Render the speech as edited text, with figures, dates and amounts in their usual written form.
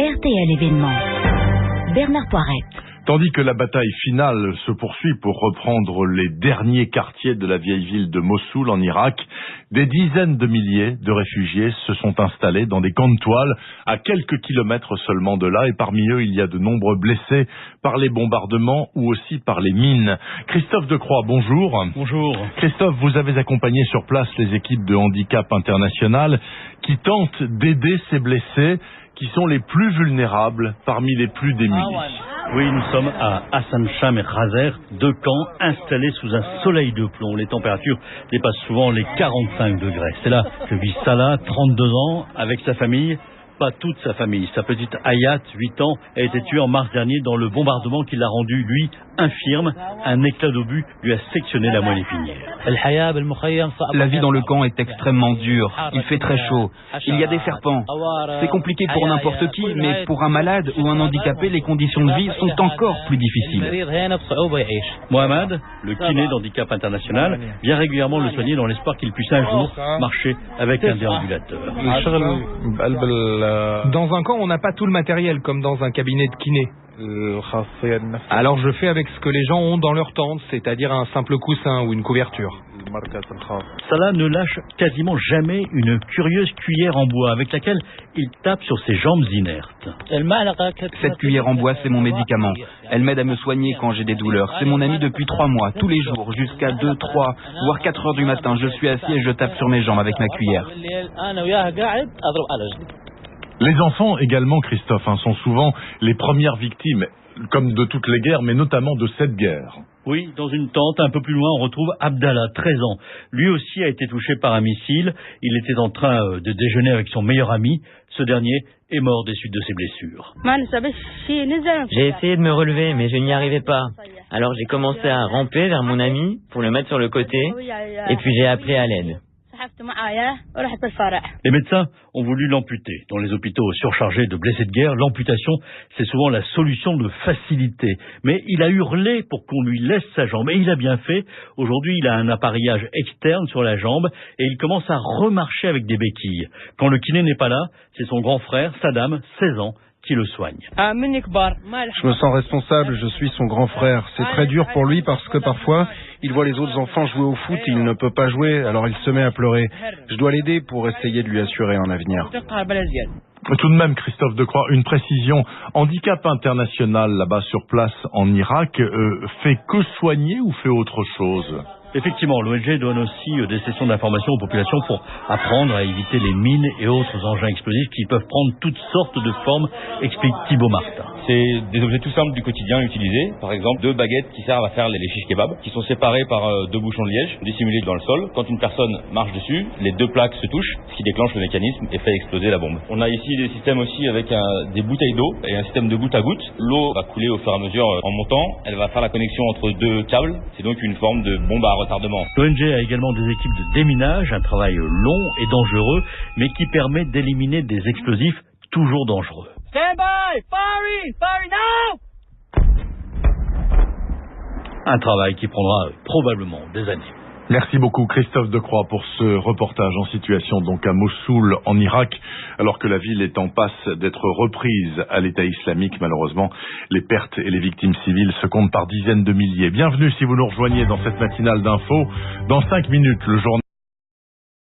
RTL événement. Bernard Poirette. Tandis que la bataille finale se poursuit pour reprendre les derniers quartiers de la vieille ville de Mossoul en Irak, des dizaines de milliers de réfugiés se sont installés dans des camps de toile à quelques kilomètres seulement de là, et parmi eux il y a de nombreux blessés par les bombardements ou aussi par les mines. Christophe Decroix, bonjour. Bonjour. Christophe, vous avez accompagné sur place les équipes de Handicap International qui tentent d'aider ces blessés qui sont les plus vulnérables parmi les plus démunis. Oui, nous sommes à Hassan Cham et Razer, deux camps installés sous un soleil de plomb. Les températures dépassent souvent les 45 degrés. C'est là que vit Salah, 32 ans, avec sa famille. Pas toute sa famille. Sa petite Hayat, 8 ans, a été tuée en mars dernier dans le bombardement qui l'a rendu, lui, infirme. Un éclat d'obus lui a sectionné la moelle épinière. La vie dans le camp est extrêmement dure. Il fait très chaud. Il y a des serpents. C'est compliqué pour n'importe qui, mais pour un malade ou un handicapé, les conditions de vie sont encore plus difficiles. Mohamed, le kiné d'Handicap International, vient régulièrement le soigner dans l'espoir qu'il puisse un jour marcher avec un déambulateur. Dans un camp, on n'a pas tout le matériel comme dans un cabinet de kiné. Alors je fais avec ce que les gens ont dans leur tente, c'est-à-dire un simple coussin ou une couverture. Salah ne lâche quasiment jamais une curieuse cuillère en bois avec laquelle il tape sur ses jambes inertes. Cette cuillère en bois, c'est mon médicament. Elle m'aide à me soigner quand j'ai des douleurs. C'est mon ami depuis 3 mois, tous les jours, jusqu'à 2, 3, voire 4 heures du matin. Je suis assis et je tape sur mes jambes avec ma cuillère. Les enfants également, Christophe, sont souvent les premières victimes, comme de toutes les guerres, mais notamment de cette guerre. Oui, dans une tente un peu plus loin, on retrouve Abdallah, 13 ans. Lui aussi a été touché par un missile. Il était en train de déjeuner avec son meilleur ami. Ce dernier est mort des suites de ses blessures. J'ai essayé de me relever, mais je n'y arrivais pas. Alors j'ai commencé à ramper vers mon ami pour le mettre sur le côté, et puis j'ai appelé à l'aide. Les médecins ont voulu l'amputer. Dans les hôpitaux surchargés de blessés de guerre, l'amputation, c'est souvent la solution de facilité. Mais il a hurlé pour qu'on lui laisse sa jambe, et il a bien fait. Aujourd'hui, il a un appareillage externe sur la jambe, et il commence à remarcher avec des béquilles. Quand le kiné n'est pas là, c'est son grand frère, Saddam, 16 ans, qui le soigne. Je me sens responsable, je suis son grand frère. C'est très dur pour lui parce que parfois, il voit les autres enfants jouer au foot et il ne peut pas jouer, alors il se met à pleurer. Je dois l'aider pour essayer de lui assurer un avenir. Tout de même, Christophe Decroix, une précision. Handicap International, là-bas sur place en Irak, fait que soigner ou fait autre chose ? Effectivement, l'ONG donne aussi des sessions d'information aux populations pour apprendre à éviter les mines et autres engins explosifs qui peuvent prendre toutes sortes de formes, explique Thibaut Martin. C'est des objets tout simples du quotidien utilisés. Par exemple, 2 baguettes qui servent à faire les shish kebabs, qui sont séparées par 2 bouchons de liège dissimulés dans le sol. Quand une personne marche dessus, les 2 plaques se touchent, ce qui déclenche le mécanisme et fait exploser la bombe. On a ici des systèmes aussi avec des bouteilles d'eau et un système de goutte à goutte. L'eau va couler au fur et à mesure en montant. Elle va faire la connexion entre 2 câbles. C'est donc une forme de bombe à retardement. L'ONG a également des équipes de déminage, un travail long et dangereux, mais qui permet d'éliminer des explosifs toujours dangereux. Stand by! Firing now! Un travail qui prendra probablement des années. Merci beaucoup Christophe Decroix pour ce reportage en situation donc à Mossoul en Irak, alors que la ville est en passe d'être reprise à l'État islamique. Malheureusement, les pertes et les victimes civiles se comptent par dizaines de milliers. Bienvenue si vous nous rejoignez dans cette matinale d'infos. Dans 5 minutes, le journal